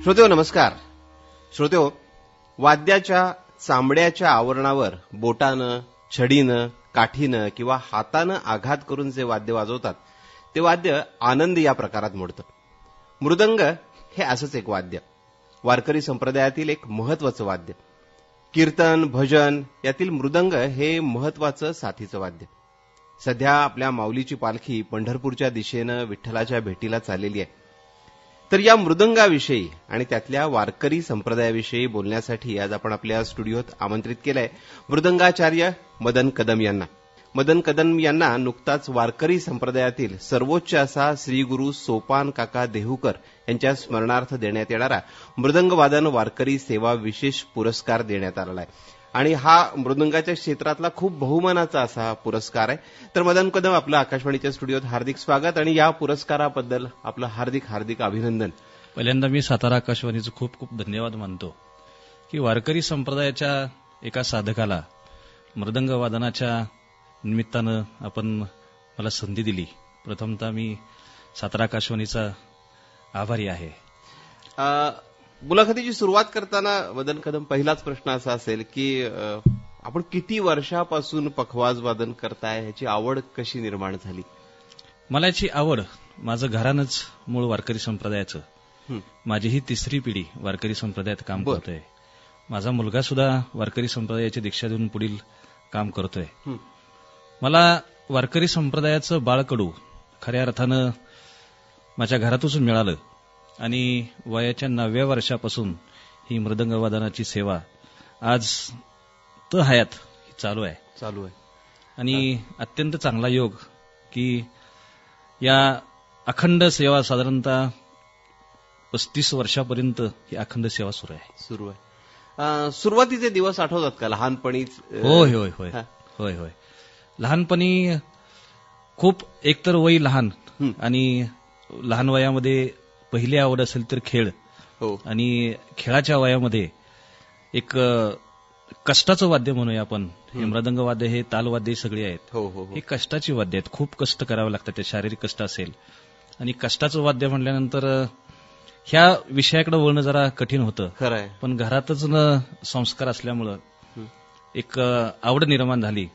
श्रोतेहो नमस्कार. श्रोतेहो, वाद्याच्या चामड्याच्या आवरणावर बोटानं, छडीनं, काठीनं किंवा हातानं आघात करून जे वाद्य वाजवतात ते वाद्य आनंद या प्रकारात मोडतं. मृदंग हे असंच एक वाद्य, वारकरी संप्रदायातील एक महत्वाचं वाद्य. कीर्तन, भजन यातील मृदंग हे महत्वाचं साथीचं वाद्य. सध्या आपल्या माऊलीची पालखी पंढरपूरच्या दिशेनं विठ्ठलाच्या भेटीला चाललेली आहे. तर या मृदंगाविषयी आणि त्यातल्या वारकरी संप्रदायाविषयी बोलण्यासाठी आज आपण आपल्या स्टुडिओत आमंत्रित केलंय मृदंगाचार्य मदन कदम यांना. मदन कदम यांना नुकताच वारकरी संप्रदायातील सर्वोच्च असा श्री गुरु सोपान काका देहूकर यांच्या स्मरणार्थ देण्यात येणारा मृदंगवादन वारकरी सेवा विशेष पुरस्कार देण्यात आलेला आहे आणि हा मृदंगाच्या क्षेत्रातला खूप बहुमानाचा असा पुरस्कार आहे. तर मदन कदम, आपलं आकाशवाणीच्या स्टुडिओत हार्दिक स्वागत आणि या पुरस्काराबद्दल आपलं हार्दिक हार्दिक अभिनंदन. पहिल्यांदा मी सातारा आकाशवाणीचं खूप खूप धन्यवाद मानतो की वारकरी संप्रदायाच्या एका साधकाला मृदंग वादनाच्या निमित्तानं आपण मला संधी दिली. प्रथमतः मी सातारा आकाशवाणीचा आभारी आहे. मुलाखतीची सुरुवात करताना मदन कदम, पहिलाच प्रश्न असा असेल की आपण किती वर्षापासून पखवाज वादन करताय, ह्याची आवड कशी निर्माण झाली? मला याची आवड माझं घरानंच मूळ वारकरी संप्रदायाचं. माझी ही तिसरी पिढी वारकरी संप्रदायात काम करतोय. माझा मुलगा सुद्धा वारकरी संप्रदायाची दीक्षा देऊन पुढील काम करतोय. मला वारकरी संप्रदायाचं बाळकडू खऱ्या अर्थानं माझ्या घरातूनच मिळालं आणि वयाच्या 9व्या वर्षापासून ही मृदंगवादनाची सेवा आज हयात चालू आहे. आणि अत्यंत चांगला योग की या अखंड सेवा साधारणतः 35 वर्षापर्यंत ही अखंड सेवा सुरू आहे. सुरुवातीचे दिवस आठवतात का लहानपणीच? होय होय होय होय होय लहानपणी खूप, एकतर वय लहान आणि लहान वयामध्ये पहिली आवड असेल तर खेळ, आणि खेळाच्या वयामध्ये एक कष्टाचं वाद्य म्हणूया आपण. हे मृदंग वाद्य, हे तालवाद्य सगळी आहेत. हे कष्टाची वाद्य आहेत. खूप कष्ट करावे लागतात. ते शारीरिक कष्ट असेल आणि कष्टाचं वाद्य म्हटल्यानंतर ह्या विषयाकडे वळणं जरा कठीण होतं. खरंय. पण घरातच संस्कार असल्यामुळं एक आवड निर्माण झाली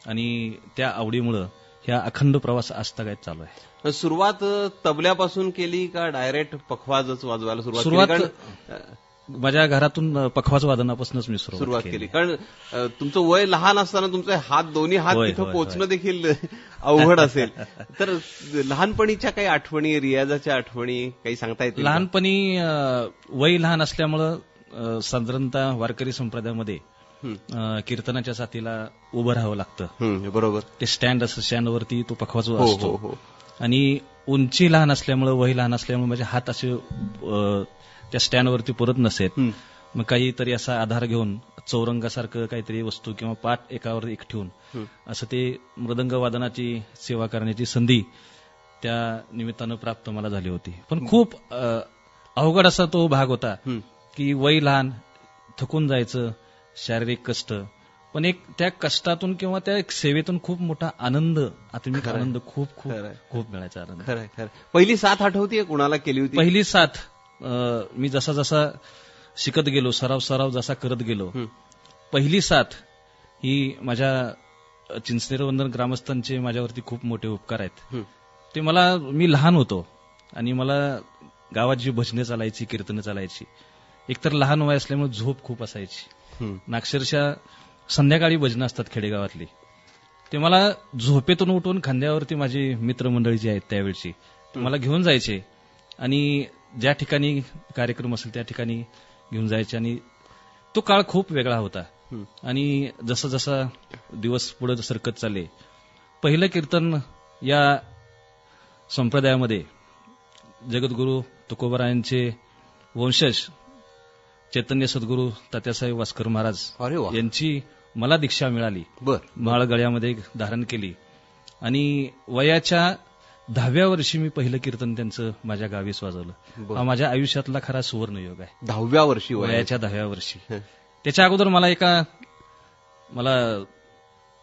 आणि त्या आवडीमुळं ह्या अखंड प्रवास आजतागायत चालू आहे. सुरुवात तबल्यापासून केली का डायरेक्ट पखवाजच वाजवायला सुरुवात माझ्या घरातून पखवाज वादनापासूनच मी सुरुवात केली. कारण तुमचं वय लहान असताना तुमचे दोन्ही हात तिथं पोचणं देखील अवघड असेल. तर लहानपणीच्या काही आठवणी, रियाजाच्या आठवणी काही सांगता येतील? लहानपणी वय लहान असल्यामुळं साधारणतः वारकरी संप्रदायामध्ये कीर्तनाच्या साथीला उभं राहावं लागतं. बरोबर. ते स्टँड असतं, स्टँडवरती तो पखवाज असतो आणि उंची लहान असल्यामुळे, वय लहान असल्यामुळे माझे हात असे त्या स्टँडवरती पुरत नसेत. मग काहीतरी असा आधार घेऊन चौरंगासारखं काहीतरी वस्तू किंवा पाठ एकावर एक ठेवून असं ते मृदंग वादनाची सेवा करण्याची संधी त्या निमित्तानं प्राप्त मला झाली होती. पण खूप अवघड असा तो भाग होता की वय लहान, थकून जायचं, शारीरिक कष्ट, पण एक त्या कष्टातून किंवा त्या एक सेवेतून खूप मोठा आनंद, आत्मिक आनंद खूप खूप खूप मिळायचा आनंद. खरं. पहिली साथ आठवतीये कुणाला केली होती? पहिली साथ मी जसा जसा शिकत गेलो, सराव जसा करत गेलो, पहिली साथ ही माझ्या चिंचनेरवंदन ग्रामस्थांचे माझ्यावरती खूप मोठे उपकार आहेत. ते मी लहान होतो आणि मला गावात जी भजने चालायची, कीर्तनं चालायची, एकतर लहान वय असल्यामुळे झोप खूप असायची. अक्षरशः संध्याकाळी भजनं असतात खेडेगावातली, ते मला झोपेतून उठून खांद्यावरती माझी मित्रमंडळी जी आहेत त्यावेळची मला घेऊन जायचे आणि ज्या ठिकाणी कार्यक्रम असेल त्या ठिकाणी घेऊन जायचे. आणि तो काळ खूप वेगळा होता. आणि जसं जसा दिवस पुढे सरकत चालले, पहिलं कीर्तन या संप्रदायामध्ये जगद्गुरू तुकोबारायांचे वंशज चैतन्य सद्गुरू तात्यासाहेब वास्कर महाराज यांची मला दीक्षा मिळाली. माळ गळ्यामध्ये धारण केली आणि वयाच्या 10व्या वर्षी मी पहिलं कीर्तन त्यांचं माझ्या गावीच वाजवलं. हा माझ्या आयुष्यातला खरा सुवर्णयोग आहे. 10व्या वर्षी, वयाच्या 10व्या वर्षी. त्याच्या अगोदर मला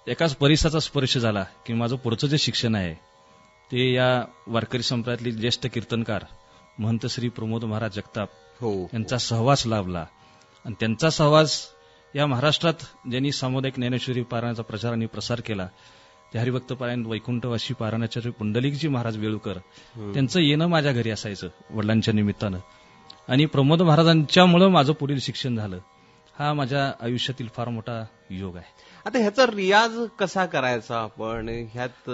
एकाच परिसराचा स्पर्श झाला की माझं पुढचं जे शिक्षण आहे ते या वारकरी संप्रदायातले ज्येष्ठ कीर्तनकार महंत श्री प्रमोद महाराज जगताप हो. यांचा सहवास लाभला आणि त्यांचा सहवास या महाराष्ट्रात ज्यांनी सामुदायिक ज्ञानेश्वरी पारायणाचा प्रचार आणि प्रसार केला, ते हरिभक्त पारायण वैकुंठवासी पारायणाचार्य पुंडलिकजी महाराज वेळुकर, त्यांचं येणं माझ्या घरी असायचं वडिलांच्या निमित्तानं. आणि प्रमोद महाराजांच्यामुळं माझं पुढील शिक्षण झालं. हा माझ्या आयुष्यातील फार मोठा योग आहे. आता ह्याचा रियाज कसा करायचा आपण? ह्यात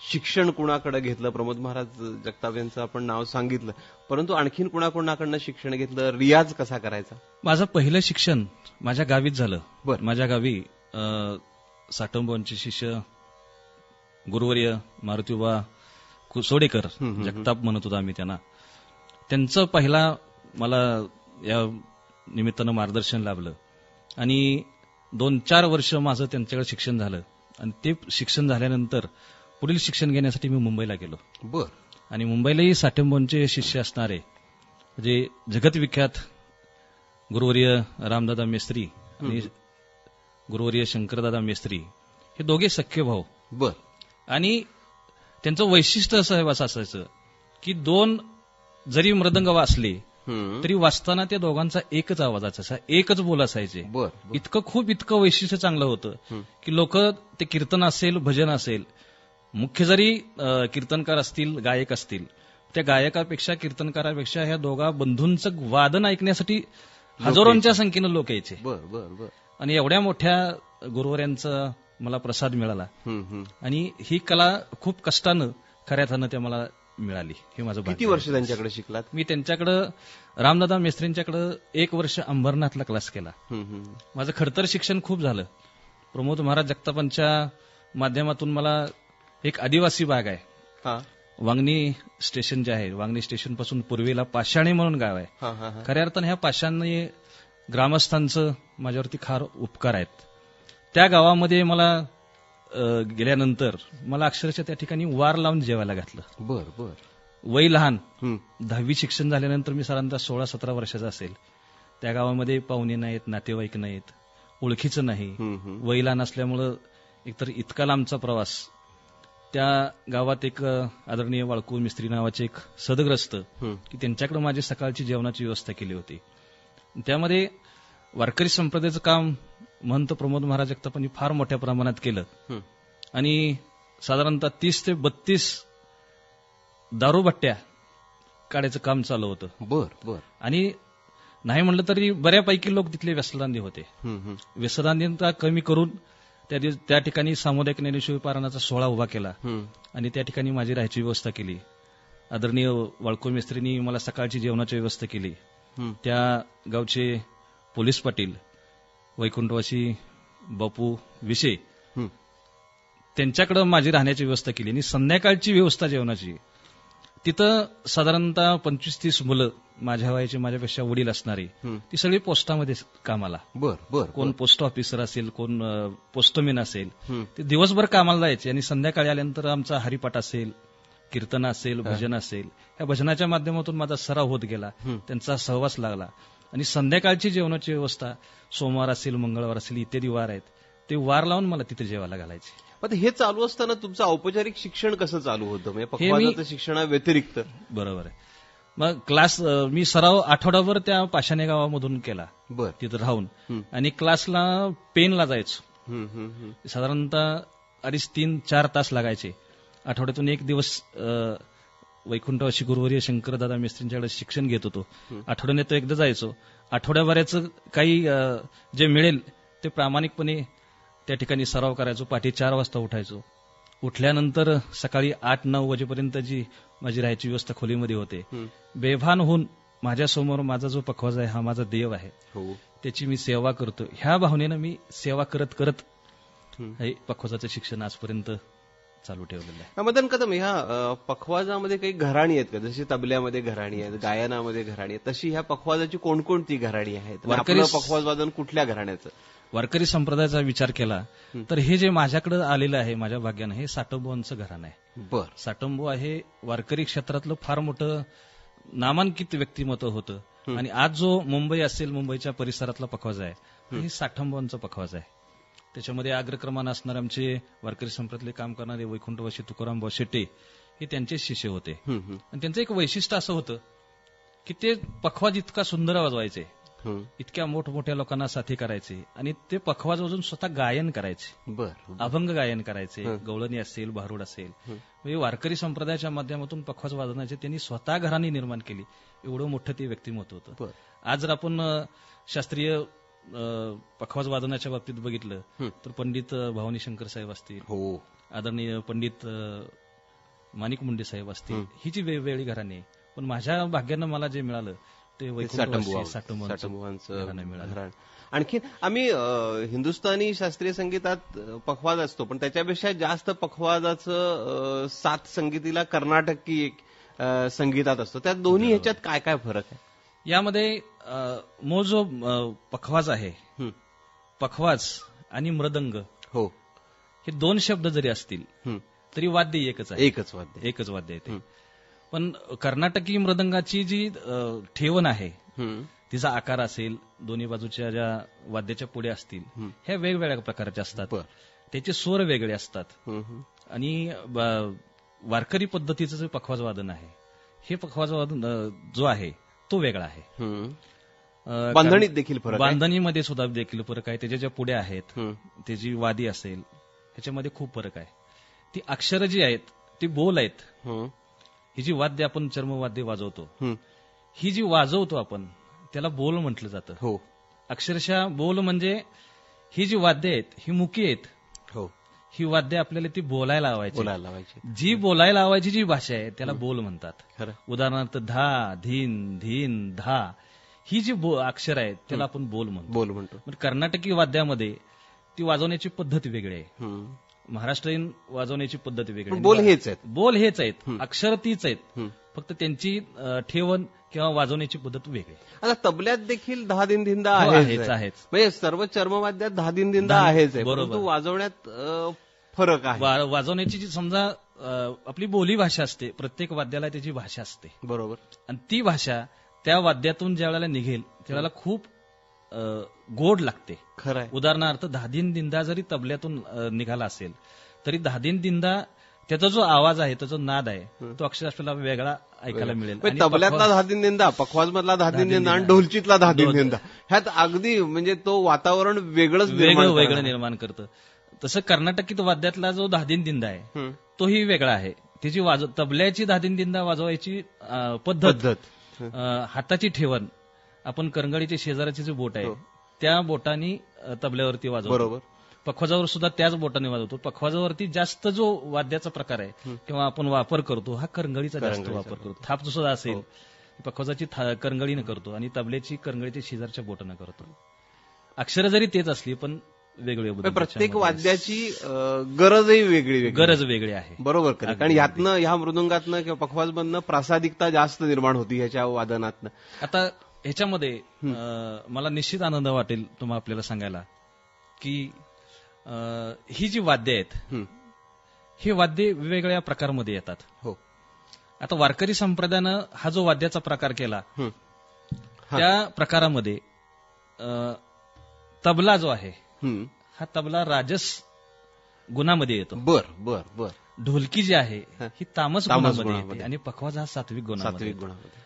शिक्षण कुणाकडे घेतलं? प्रमोद महाराज जगताप यांचं आपण नाव सांगितलं, परंतु आणखीन कुणाकडनं शिक्षण घेतलं? रियाज कसा करायचा? माझं पहिलं शिक्षण माझ्या गावीच झालं. बरं. माझ्या गावी साटंबोंचे शिष्य गुरुवर्य मारुतीबा कुसोडेकर, जगताप म्हणत होतो आम्ही त्यांना, त्यांचं पहिला मला या निमित्तानं मार्गदर्शन लाभलं आणि 2-4 वर्ष माझं त्यांच्याकडे शिक्षण झालं. आणि ते शिक्षण झाल्यानंतर पुढील शिक्षण घेण्यासाठी मी मुंबईला गेलो. बर. आणि मुंबईलाही साठेंबोंचे शिष्य असणारे म्हणजे जगतविख्यात गुरुवर्य रामदादा मेस्त्री आणि गुरुवर्य शंकरदादा मेस्त्री, हे दोघे सख्खे भाऊ. बर. आणि त्यांचं वैशिष्ट्य असं असायचं की 2 जरी मृदंग वाजले तरी वाचताना त्या दोघांचा एकच आवाज असायचा, एकच बोल असायचे. इतकं वैशिष्ट्य चांगलं होतं की लोक ते कीर्तन असेल, भजन असेल, मुख्य जरी कीर्तनकार असतील, गायक असतील, त्या गायकापेक्षा कीर्तनकारापेक्षा ह्या दोघा बंधूंचं वादन ऐकण्यासाठी हजारोंच्या संख्येनं लोक यायचे. आणि एवढ्या मोठ्या गुरुवर्यांचा मला प्रसाद मिळाला आणि ही कला खूप कष्टानं खऱ्या अर्थानं त्या मला मिळाली. हे माझं भाग्य. किती वर्ष त्यांच्याकडे शिकलात? मी त्यांच्याकडं रामदादा मेस्त्रींच्याकडं 1 वर्ष अंबरनाथला क्लास केला. माझं खडतर शिक्षण खूप झालं. प्रमोद महाराज जगतापांच्या माध्यमातून मला एक आदिवासी भाग आहे, वांगणी स्टेशन जे आहे, वांगणी स्टेशन पासून पूर्वेला पाषाणी म्हणून गाव आहे. खऱ्या अर्थानं ह्या पाषाणी ग्रामस्थांचं माझ्यावरती फार उपकार आहेत. त्या गावामध्ये मला गेल्यानंतर मला अक्षरशः त्या ठिकाणी वार लावून जेवायला घातलं. बर. वय लहान, 10वी शिक्षण झाल्यानंतर मी साधारणतः 16-17 वर्षाचा असेल. त्या गावामध्ये पाहुणे नाहीत, नातेवाईक नाहीत, ओळखीचं नाही. वय लहान असल्यामुळं एकतर इतका लांबचा प्रवास. त्या गावात एक आदरणीय वाळकू मिस्त्री नावाचे एक सदग्रस्त की त्यांच्याकडे माझी सकाळची जेवणाची व्यवस्था केली होती. त्यामध्ये वारकरी संप्रदायाचं काम महंत प्रमोद महाराज जगतापांनी फार मोठ्या प्रमाणात केलं आणि साधारणतः 30 ते 32 दारूभट्ट्या काढायचं काम चालू होतं. बर. आणि नाही म्हणलं तरी बऱ्यापैकी लोक तिथले व्यसनदांधी होते. व्यसनदांधींचा कमी करून त्या ठिकाणी सामुदायिक ज्ञानेश्वरी पारायणाचा सोहळा उभा केला आणि त्या ठिकाणी माझी राहायची व्यवस्था केली. आदरणीय वाळको मेस्त्रींनी मला सकाळची जेवणाची व्यवस्था केली. त्या गावचे पोलीस पाटील वैकुंठवासी बापू विषय, त्यांच्याकडे माझी राहण्याची व्यवस्था केली आणि संध्याकाळची व्यवस्था जेवणाची. तिथं साधारणतः 25-30 मुलं माझ्या वयाचे, माझ्यापेक्षा वडील असणारी, ती सगळी पोस्टामध्ये कामाला. कोण पोस्ट ऑफिसर असेल, कोण पोस्टमॅन असेल, ते दिवसभर कामाला जायचे आणि संध्याकाळी आल्यानंतर आमचा हरिपाठ असेल, कीर्तन असेल, भजन असेल, या भजनाच्या माध्यमातून माझा सराव होत गेला, त्यांचा सहवास लागला. आणि संध्याकाळची जेवणाची व्यवस्था सोमवार असेल, मंगळवार असेल, इत्यादी वार आहेत, ते वार लावून मला तिथे जेवायला घालायचे. आता हे चालू असताना तुमचं औपचारिक शिक्षण कसं चालू होतं? म्हणजे पक्वादाचं शिक्षणा व्यतिरिक्त? बरोबर आहे. मग क्लास मी सराव आठवडाभर त्या पाषाणे गावामधून केला, तिथं राहून, आणि क्लासला पेनला जायचो. साधारणतः 2.5-3-4 तास लागायचे. आठवड्यातून 1 दिवस वैकुंठवासी गुरुवर्य शंकरदादा मेस्त्रींच्याकडे शिक्षण घेत होतो. आठवड्याने एकदा जायचो. आठवड्याभराचं काही जे मिळेल ते प्रामाणिकपणे त्या ठिकाणी सराव करायचो. पहाटे 4 वाजता उठायचो. उठल्यानंतर सकाळी 8-9 वाजेपर्यंत जी माझी राहायची व्यवस्था खोलीमध्ये होते. बेभान होऊन माझ्यासमोर माझा जो पखवाज आहे, हा माझा देव आहे, त्याची मी सेवा करतो. ह्या भावनेनं मी सेवा करत करत हे पखवाजाचं शिक्षण आजपर्यंत चालू ठेवलेलं आहे. मदन कदम, ह्या पखवाजामध्ये काही घराणी आहेत का? जशी तबल्यामध्ये घराणी आहेत, गायनामध्ये घराणी आहेत, तशी ह्या पखवाजाची कोणकोणती घराणी आहेत? पखवाज वादन कुठल्या घराण्याचं? वारकरी संप्रदायाचा विचार केला तर हे जे माझ्याकडे आलेलं आहे, माझ्या भाग्यानं, हे साटंबोंचं घराणं आहे. साटंबो आहे वारकरी क्षेत्रातलं फार मोठं नामांकित व्यक्तिमत्व होतं. आणि आज जो मुंबई असेल, मुंबईच्या परिसरातला पखवाज आहे, हे साटंबोंचं पखवाज आहे. त्याच्यामध्ये अग्रक्रमानं असणारे आमचे वारकरी संप्रदायातले काम करणारे वैकुंठवासी तुकाराम शेट्टे, हे त्यांचे शिष्य होते. आणि त्यांचं एक वैशिष्ट्य असं होतं की ते पखवाज इतका सुंदर वाजवायचे, हं. इतक्या मोठमोठ्या लोकांना साथी करायचे आणि ते पखवाज वाजवून स्वतः गायन करायचे, बर. अभंग गायन करायचे, गवळणी असेल, भारुड असेल. म्हणजे वारकरी संप्रदायाच्या माध्यमातून पखवाज वाजवण्याचे त्यांनी स्वतः घराने निर्माण केली. एवढं मोठं ते व्यक्तिमत्व होतं. बर. आज जर आपण शास्त्रीय पखवाज वादनाच्या बाबतीत बघितलं तर पंडित भवानी शंकर साहेब असतील, हो, आदरणीय पंडित माणिक मुंडे साहेब असतील, ही जी वेगवेगळी घराणे. पण माझ्या भाग्यानं मला जे मिळालं ते साटंबुवांचं घराणं. आणखी आम्ही हिंदुस्थानी शास्त्रीय संगीतात पखवाज असतो, पण त्याच्यापेक्षा जास्त पखवाजाचं साथ संगीतीला कर्नाटकी संगीतात असतो. त्या दोन्ही ह्याच्यात काय काय फरक आहे? यामध्ये जो पखवाज आहे, पखवाज आणि मृदंग, हो, हे दोन शब्द जरी असतील तरी वाद्य एकच आहे, एकच वाद्य आहे ते. पण कर्नाटकी मृदंगाची जी ठेवण आहे, तिचा आकार असेल, दोन्ही बाजूच्या ज्या वाद्याच्या पुढे असतील, ह्या वेगवेगळ्या प्रकारच्या असतात. त्याचे स्वर वेगळे असतात. आणि वारकरी पद्धतीचं जे पखवाज वादन आहे, हे पखवाज वादन जो आहे तो वेगळा आहे. बांधणीत देखील फरक, बांधणीमध्ये सुद्धा देखील फरक आहे. त्याच्या ज्या पुढे आहेत, त्याची वादी असेल, ह्याच्यामध्ये खूप फरक आहे. ती अक्षरं जी आहेत ती बोल आहेत. ही जी वाद्य आपण चर्मवाद्य वाजवतो, ही जी वाजवतो आपण, त्याला बोल म्हटलं जातं. हो, अक्षरशः बोल म्हणजे ही जी वाद्य आहेत ही मुकी आहेत. हो, ही वाद्य आपल्याला ती बोलायला लावायची. जी बोलायला लावायची जी भाषा आहे त्याला बोल म्हणतात. उदाहरणार्थ धा, धीन, धीन, धा, ही जी अक्षर आहेत त्याला आपण बोल म्हणतो. कर्नाटकी वाद्यामध्ये ती वाजवण्याची पद्धत वेगळी आहे. महाराष्ट्रीयन वाजवण्याची पद्धत वेगळी. बोल हेच आहेत, अक्षर तीच आहेत, फक्त त्यांची ठेवण किंवा वाजवण्याची पद्धत वेगळी. आता तबल्यात देखील दहा दिन धिंदा आहेच, म्हणजे सर्व चर्मवाद्यात दहा दिन धिंदा आहेच, परंतु वाजवण्यात फरक आहे. वाजवण्याची जी समजा आपली बोली भाषा असते, प्रत्येक वाद्याला त्याची भाषा असते, बरोबर. आणि ती भाषा त्या वाद्यातून ज्या वेळेला निघेल त्यावेळेला खूप गोड लागते. खरं. उदाहरणार्थ धादीन दिंदा जरी तबल्यातून निघाला असेल तरी धादीन दिंदा त्याचा जो आवाज आहे, त्याचा नाद आहे, तो अक्षर आपल्याला वेगळा ऐकायला मिळेल. तबल्यातला धादीन दिंदा, पखवाज मधला धादीन दिंदा आणि ढोलचीतला धादीन दिंदा, ह्यात अगदी म्हणजे तो वातावरण वेगळं निर्माण करतं. तसं कर्नाटकीत वाद्यातला जो धादीन दिंदा आहे तोही वेगळा आहे. त्याची तबल्याची धादीन दिंदा वाजवायची पद्धत, हाताची ठेवण, आपण करंगडीच्या शेजाराची जी बोट आहे त्या बोटानी तबल्यावरती वाजवतो, बरोबर. पखवाजावर सुद्धा त्याच बोटाने वाजवतो. पखवाजावरती जास्त जो वाद्याचा प्रकार आहे किंवा आपण वापर करतो हा करंगळीचा जास्त वापर करतो. थाप सुद्धा असेल पखवाजाची करंगळीनं करतो आणि तबल्याची करंगळीच्या शेजारच्या बोटानं करतो. अक्षरं जरी तेच असली पण वेगळे, प्रत्येक वाद्याची गरजही वेगळी आहे, बरोबर. कारण यातनं, ह्या मृदुंगातनं किंवा पखवाजमधनं प्रासादिकता जास्त निर्माण होती ह्याच्या वादनातनं. आता ह्याच्यामध्ये मला निश्चित आनंद वाटेल तुम्हाला आपल्याला सांगायला की ही जी वाद्य आहेत हे वाद्य वेगवेगळ्या प्रकारमध्ये येतात. हो. आता वारकरी संप्रदायानं हा जो वाद्याचा प्रकार केला त्या प्रकारामध्ये तबला जो आहे हा तबला राजस गुणामध्ये येतो. बर. ढोलकी जी आहे ही तामस गुणामध्ये येते आणि पखवाज हा सात्विक गुणामध्ये.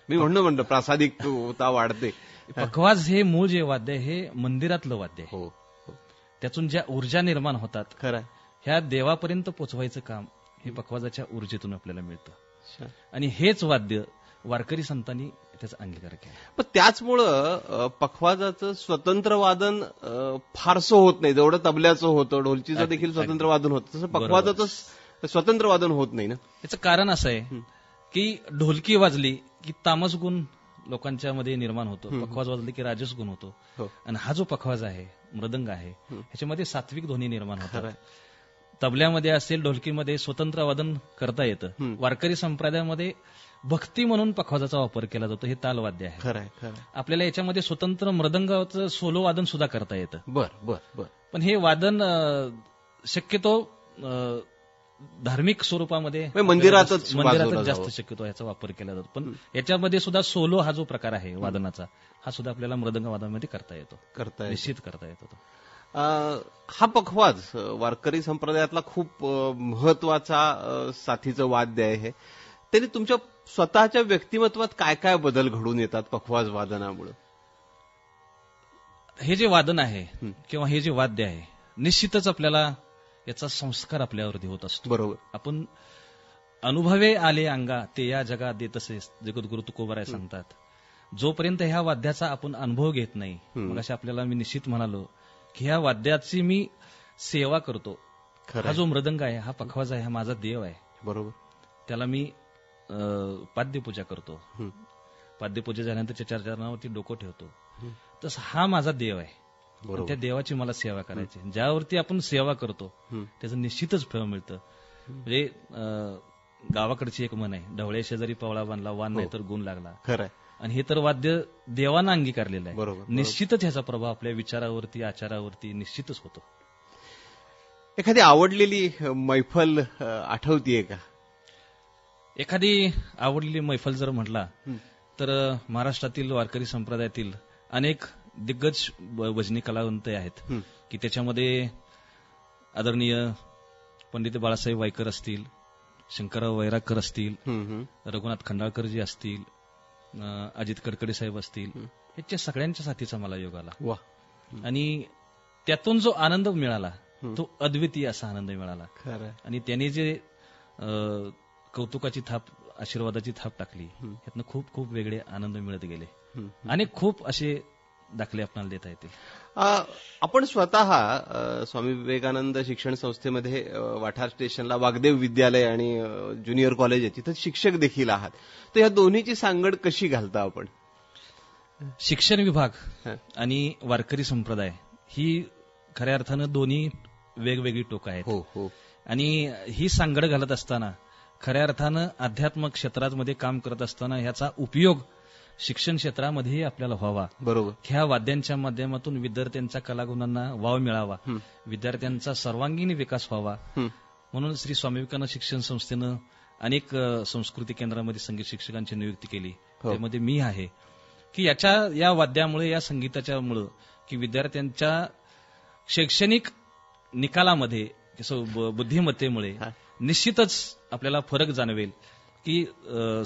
मी म्हणलं प्रासादिकता वाढते. पखवाज हे मूळ जे वाद्य हे मंदिरातलं वाद्य आहे. त्यातून ज्या ऊर्जा निर्माण होतात, खरं, ह्या देवापर्यंत पोचवायचं काम हे पखवाजाच्या ऊर्जेतून आपल्याला मिळतं. आणि हेच वाद्य वारकरी संतांनी त्याचा अंगीकार केला. पण त्याचमुळं पखवाजाचं स्वतंत्र वादन फारसं होत नाही, जेवढं तबल्याचं होतं, ढोलचीचं देखील स्वतंत्र वादन होतं, तसं पखवाजाचं स्वतंत्र वादन होत नाही ना. याचं कारण असं आहे की ढोलकी वाजली की तामस गुण लोकांच्या मध्ये निर्माण होतो, पखवाज वाजली की राजस गुण होतो. आणि हा जो पखवाज आहे, मृदंग आहे, ह्याच्यामध्ये सात्विक ध्वनी निर्माण होतात. तबल्यामध्ये असेल, ढोलकीमध्ये स्वतंत्र वादन करता येतं. वारकरी संप्रदायामध्ये भक्ती म्हणून पखवाजाचा वापर केला जातो. हे तालवाद्य आहे. खरं. आपल्याला याच्यामध्ये स्वतंत्र मृदंगाचं सोलो वादन सुद्धा करता येतं. बर. पण हे वादन शक्यतो धार्मिक स्वरूपामध्ये मंदिरातच जास्त शक्यतो याचा वापर केला जातो. पण याच्यामध्ये सुद्धा सोलो हा जो प्रकार आहे वादनाचा, हा सुद्धा आपल्याला मृदंग वादनामध्ये करता येतो, निश्चित करता येतो. हा पखवाज वारकरी संप्रदायातला खूप महत्वाचा साथीचं वाद्य आहे. त्यांनी तुमच्या स्वतःच्या व्यक्तिमत्वात काय काय बदल घडून येतात पखवाज वादनामुळे? हे जे वादन आहे किंवा हे जे वाद्य आहे, निश्चितच आपल्याला याचा संस्कार आपल्यावरती होत असतो. बरोबर. आपण अनुभवे आले अंगा ते या जगात देत असे जगद्गुरु तुकोबाराय सांगतात. जोपर्यंत ह्या वाद्याचा आपण अनुभव घेत नाही, मग अशा आपल्याला मी निश्चित म्हणालो की ह्या वाद्याची मी सेवा करतो. हा जो मृदंग आहे, हा पखवाज आहे, हा माझा देव आहे. बरोबर. त्याला मी पाद्यपूजा करतो. पाद्यपूजा झाल्यानंतर त्याच्या चरणावरती डोकं ठेवतो. तसं हा माझा देव आहे. त्या देवाची मला सेवा करायची. ज्यावरती आपण सेवा करतो त्याचं निश्चितच फळ मिळतं. म्हणजे गावाकडची एक म्हण आहे, ढवळ्या शेजारी पवळा बांधला, वान नाही तर गुण लागला. खरं. आणि हे तर वाद्य देवानं अंगीकारलेलं आहे. बरोबर. निश्चितच ह्याचा प्रभाव आपल्या विचारावरती, आचारावरती निश्चितच होतो. एखादी आवडलेली मैफल आठवतीये का? एखादी आवडलेली मैफल जर म्हटला तर महाराष्ट्रातील वारकरी संप्रदायातील अनेक दिग्गज भजनी कलावंत आहेत की त्याच्यामध्ये आदरणीय पंडित बाळासाहेब वायकर असतील, शंकरराव वैरागकर असतील, रघुनाथ खंडाळकरजी असतील, अजित कडकडे साहेब असतील. ह्याच्या सगळ्यांच्या साथीचा मला योग आला आणि त्यातून जो आनंद मिळाला तो अद्वितीय असा आनंद मिळाला. आणि त्याने जे कौतुकाची थाप, आशीर्वादाची थाप टाकली, यातनं खूप खूप वेगळे आनंद मिळत गेले. अनेक खूप असे दाखले आपल्याला देता येतील. आपण स्वतः स्वामी विवेकानंद शिक्षण संस्थेमध्ये वाठार स्टेशनला वागदेव विद्यालय आणि ज्युनियर कॉलेज आहे, तिथं शिक्षक देखील आहात. तर या दोन्हीची सांगड कशी घालता आपण? शिक्षण विभाग आणि वारकरी संप्रदाय ही खऱ्या अर्थानं दोन्ही वेगवेगळी टोकं आहेत. हो. आणि ही सांगड घालत असताना खऱ्या अर्थानं अध्यात्म क्षेत्रामध्ये काम करत असताना ह्याचा उपयोग शिक्षण क्षेत्रामध्येही आपल्याला व्हावा. बरोबर. ह्या वाद्यांच्या माध्यमातून विद्यार्थ्यांच्या कलागुणांना वाव मिळावा, विद्यार्थ्यांचा सर्वांगीण विकास व्हावा, म्हणून श्री स्वामी विवेकानंद शिक्षण संस्थेनं अनेक संस्कृती केंद्रामध्ये संगीत शिक्षकांची नियुक्ती केली. त्यामध्ये मी आहे की या वाद्यामुळे, या संगीताच्यामुळं की विद्यार्थ्यांच्या शैक्षणिक निकालामध्ये, बुद्धिमत्तेमुळे निश्चितच आपल्याला फरक जाणवेल की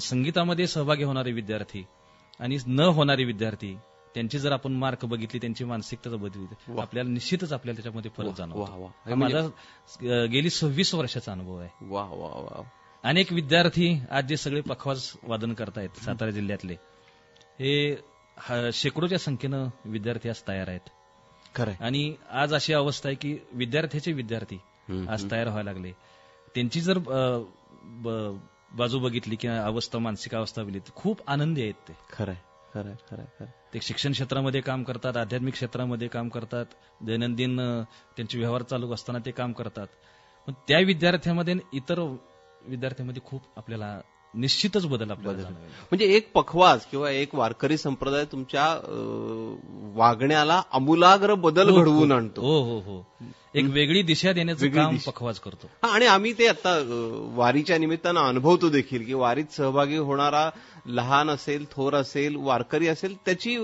संगीतामध्ये सहभागी होणारे विद्यार्थी आणि न होणारे विद्यार्थी, त्यांची जर आपण मार्क बघितली, त्यांची मानसिकता बघितली, आपल्याला निश्चितच आपल्याला त्याच्यामध्ये फरक जाणवतो. हा माझा गेली 26 वर्षाचा अनुभव आहे. वा. अनेक विद्यार्थी आज जे सगळे पखवाज वादन करतायत सातारा जिल्ह्यातले, हे शेकडोच्या संख्येनं विद्यार्थी आज तयार आहेत. खरं. आणि आज अशी अवस्था आहे की विद्यार्थ्याचे विद्यार्थी आज तयार व्हायला लागले. त्यांची जर बाजू बघितली किंवा अवस्था, मानसिक अवस्था बघितली, खूप आनंदी आहेत ते. खरं. ते शिक्षण क्षेत्रामध्ये काम करतात, आध्यात्मिक क्षेत्रामध्ये काम करतात, दैनंदिन त्यांचे व्यवहार चालू असताना ते काम करतात. पण त्या विद्यार्थ्यांमध्ये इतर विद्यार्थ्यांमध्ये खूप आपल्याला निश्चितच बदल आपल्याला जाणवेल. म्हणजे एक पखवाज किंवा एक वारकरी संप्रदाय तुमच्या वागण्याला आमूलाग्र बदल घडवून आणतो. हो. एक वेगळी दिशा देण्याचं काम पखवाज करतो. आणि आम्ही ते आता वारीच्या निमित्तानं अनुभवतो देखील की वारीत सहभागी होणारा लहान असेल, थोर असेल, वारकरी असेल, त्याची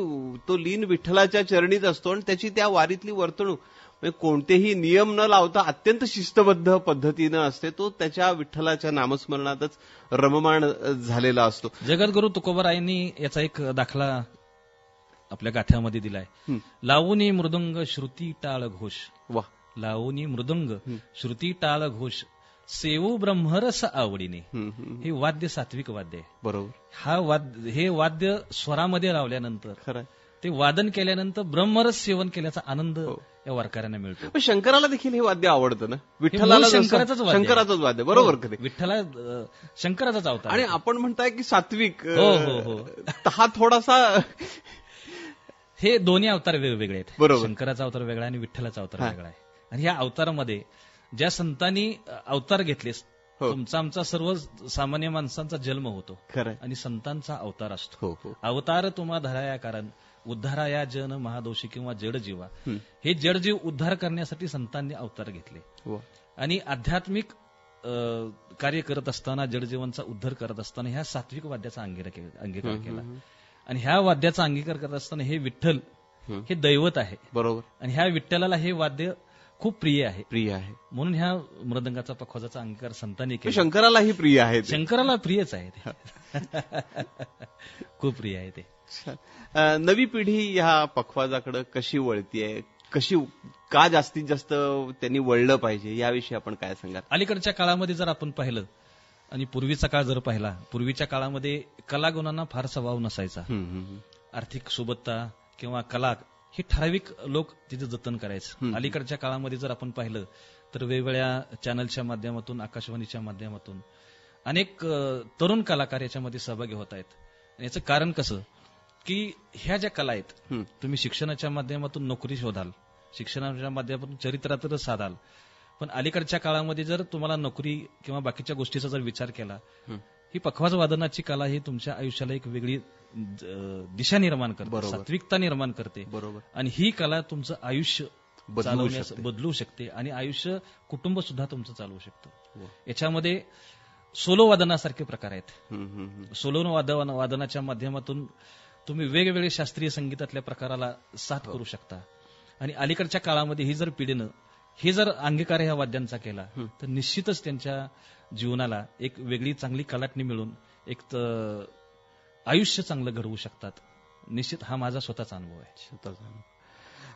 तो लीन विठ्ठलाच्या चरणीत असतो आणि त्याची त्या वारीतली वर्तणूक म्हणजे कोणतेही नियम न लावता अत्यंत शिस्तबद्ध पद्धतीनं असते. तो त्याच्या विठ्ठलाच्या नामस्मरणातच रममाण झालेला असतो. जगद्गुरु तुकोबारायांनी याचा एक दाखला आपल्या गाठ्यामध्ये दिलाय. लावूनी मृदंग श्रुती टाळ घोष. वा. लावूनी मृदंग श्रुती टाळ घोष सेवू ब्रह्मरस आवडीने. हे वाद्य सात्विक वाद्य आहे. बरोबर. हे वाद्य स्वरामध्ये लावल्यानंतर, खरं, ते वादन केल्यानंतर ब्रह्मरस सेवन केल्याचा आनंद या वारकऱ्यांना मिळतो. शंकराला देखील हे वाद्य आवडतं ना, विठ्ठलाला. शंकराचंच वाद्य. बरोबर. कधी विठ्ठला शंकराचाच अवतार. आणि आपण म्हणताय की सात्विक. हो. हा थोडासा, हे दोन्ही अवतार वेगवेगळे आहेत. बरोबर. शंकराचा अवतार वेगळा आणि विठ्ठलाचा अवतार वेगळा आहे. आणि या अवतारामध्ये ज्या संतांनी अवतार घेतले, तुमचा आमचा सर्व सामान्य माणसांचा जन्म होतो आणि संतांचा अवतार असतो. अवतार तुम्हा धराया कारण उद्धाराया जन महादोषी किंवा जडजीवा. हे जडजीव उद्धार करण्यासाठी संतांनी अवतार घेतले. आणि आध्यात्मिक कार्य करत असताना, जडजीवांचा उद्धार करत असताना ह्या सात्विक वाद्याचा अंगीकार केला. आणि ह्या वाद्याचा अंगीकार करत असताना हे विठ्ठल हे दैवत आहे. बरोबर. आणि ह्या विठ्ठलाला हे वाद्य खूप प्रिय आहे. प्रिय आहे म्हणून ह्या मृदंगाचा पखवाजाचा अंगीकार संतांनी केला. शंकरालाही प्रिय आहे ते. शंकराला प्रियच आहे ते. खूप प्रिय आहे ते. नवी पिढी ह्या पखवाजाकडे कशी वळतीये, कशी का जास्तीत जास्त त्यांनी वळलं पाहिजे, याविषयी आपण काय सांगाल? अलीकडच्या काळामध्ये जर आपण पाहिलं आणि पूर्वीचा काळ जर पाहिला, पूर्वीच्या काळामध्ये कलागुणांना फारसा वाव नसायचा. आर्थिक सोबतता किंवा कला हे ठराविक लोक तिथे जतन करायचं. अलीकडच्या काळामध्ये जर आपण पाहिलं तर वेगवेगळ्या चॅनलच्या माध्यमातून, आकाशवाणीच्या माध्यमातून अनेक तरुण कलाकार याच्यामध्ये सहभागी होत आहेत. याचं कारण कसं की ह्या ज्या कला आहेत, तुम्ही शिक्षणाच्या माध्यमातून नोकरी शोधाल, शिक्षणाच्या माध्यमातून चरित्रार्थ साधाल, पण अलीकडच्या काळामध्ये जर तुम्हाला नोकरी किंवा बाकीच्या गोष्टीचा जर विचार केला, ही पखवाज वादनाची कला ही तुमच्या आयुष्याला एक वेगळी दिशा निर्माण करते, सात्विकता निर्माण करते. बरोबर. आणि ही कला तुमचं आयुष्य चालवण्यास बदलू शकते आणि आयुष्य कुटुंब सुद्धा तुमचं चालवू शकतं. याच्यामध्ये सोलो वादनासारखे प्रकार आहेत. सोलो वादनाच्या माध्यमातून तुम्ही वेगवेगळे शास्त्रीय संगीतातल्या प्रकाराला साथ करू शकता. आणि अलीकडच्या काळामध्ये ही जर पिढीनं हे जर अंगीकार ह्या वाद्यांचा केला तर निश्चितच त्यांच्या जीवनाला एक वेगळी चांगली कलाटणी मिळून एक आयुष्य चांगलं घडवू शकतात. निश्चित हा माझा स्वतःचा अनुभव आहे.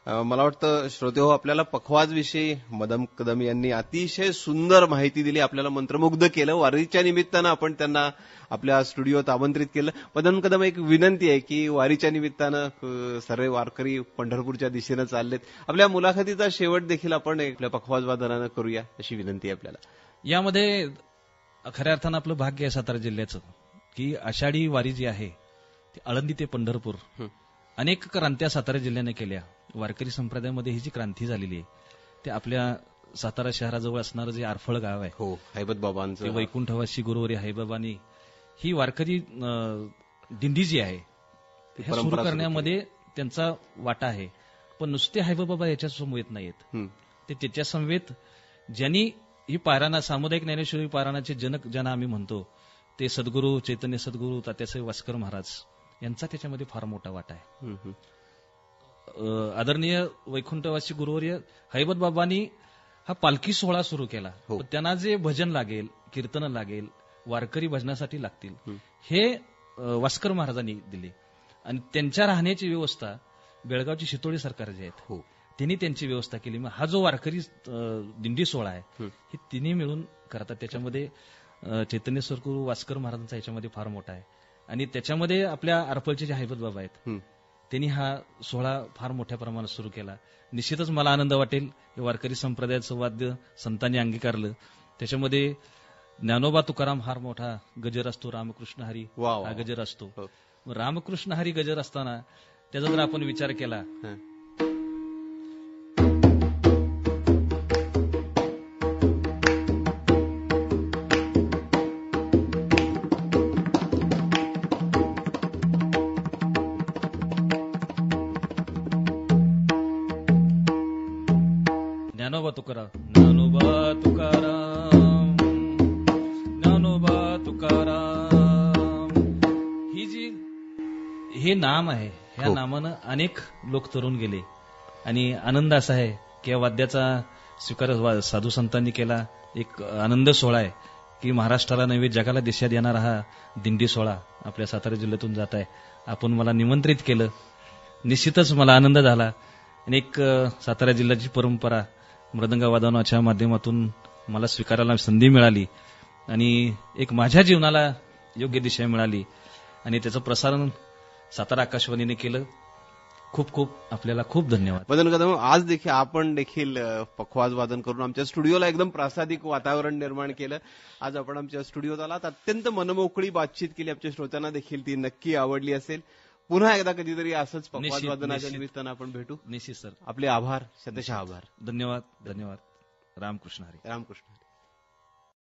मला वाटतं श्रोतेहो, आपल्याला पखवाज विषयी मदन कदम यांनी अतिशय सुंदर माहिती दिली, आपल्याला मंत्रमुग्ध केलं. वारीच्या निमित्तानं आपण त्यांना आपल्या स्टुडिओत आमंत्रित केलं. मदन कदम, एक विनंती आहे की वारीच्या निमित्तानं सर्व वारकरी पंढरपूरच्या दिशेनं चाललेत, आपल्या मुलाखतीचा शेवट देखील आपण आपल्या पखवाज वादनानं करूया, अशी विनंती आहे आपल्याला. यामध्ये खऱ्या अर्थानं आपलं भाग्य आहे सातारा जिल्ह्याचं की आषाढी वारी जी आहे ती आळंदी ते पंढरपूर अनेक क्रांत्या सातारा जिल्ह्याने केल्या. वारकरी संप्रदायामध्ये ही जी क्रांती झालेली आहे ते आपल्या सातारा शहराजवळ असणारं जे आरफळ गाव आहे, हो, हैबत बाबांचं, वैकुंठवासी गुरुवर्य हैबाबांनी ही वारकरी दिंडी जी आहे हे सुरू करण्यामध्ये त्यांचा वाटा आहे. पण नुसते हैबाबा याच्या समवेत नाहीत, ते त्याच्या समवेत ज्यांनी ही पारायणा, सामुदायिक ज्ञानेश्वरी पारायणाचे जनक ज्यांना आम्ही म्हणतो, ते सद्गुरू चैतन्य सद्गुरू तात्यासाहेब वास्कर महाराज यांचा त्याच्यामध्ये फार मोठा वाटा आहे. आदरणीय वैकुंठवासी गुरुवर्य हैबत बाबांनी हा पालखी सोहळा सुरू केला. त्यांना जे भजन लागेल, कीर्तन लागेल, वारकरी भजनासाठी लागतील, हे वास्कर महाराजांनी दिले. आणि त्यांच्या राहण्याची व्यवस्था बेळगावची शितोळे सरकार जे आहेत त्यांनी त्यांची व्यवस्था केली. मग हा जो वारकरी दिंडी सोहळा आहे हे तिन्ही मिळून करतात. त्याच्यामध्ये चैतन्य सद्गुरू वास्कर महाराजांचा याच्यामध्ये फार मोठा आहे. आणि त्याच्यामध्ये आपल्या आरपळचे जे हैबत बाबा आहेत त्यांनी हा सोहळा फार मोठ्या प्रमाणात सुरू केला. निश्चितच मला आनंद वाटेल, हे वारकरी संप्रदायाचं वाद्य संतांनी अंगीकारलं. त्याच्यामध्ये ज्ञानोबा तुकाराम फार मोठा गजर असतो, रामकृष्ण हरी हा गजर असतो. रामकृष्ण हरी गजर असताना त्याचा जर आपण विचार केला, ज्ञानोबा तुकाराम, ज्ञानोबा तुकाराम, ज्ञानोबा तुकाराम, ही जी हे नाम आहे, ह्या नामानं अनेक लोक तरुण गेले. आणि आनंद असा आहे की या वाद्याचा स्वीकार साधू संतांनी केला. एक आनंद सोहळा आहे की महाराष्ट्राला नव्हे जगाला दिशा देणारा हा दिंडी सोहळा आपल्या सातारा जिल्ह्यातून जात आहे. आपण मला निमंत्रित केलं, निश्चितच मला आनंद झाला. आणि एक सातारा जिल्ह्याची परंपरा मृदंग वादनाच्या माध्यमातून मला स्वीकारायला संधी मिळाली आणि एक माझ्या जीवनाला योग्य दिशा मिळाली आणि त्याचं प्रसारण सातारा आकाशवाणीने केलं. खूप खूप आपल्याला खूप धन्यवाद. मदन कदम, आज देखील आपण देखील पखवाज वादन करून आमच्या स्टुडिओला एकदम प्रासादिक वातावरण निर्माण केलं. आज आपण आमच्या स्टुडिओत आलात, अत्यंत मनमोकळी बातचीत केली. आमच्या श्रोत्यांना देखील ती नक्की आवडली असेल. पुन्हा एकदा कधीतरी असंच पखवाज वादनाच्या निमित्तानं आपण भेटू. निश्चित सर. आपले आभार, शतशः आभार. धन्यवाद. धन्यवाद. रामकृष्ण हरी. रामकृष्ण हरी.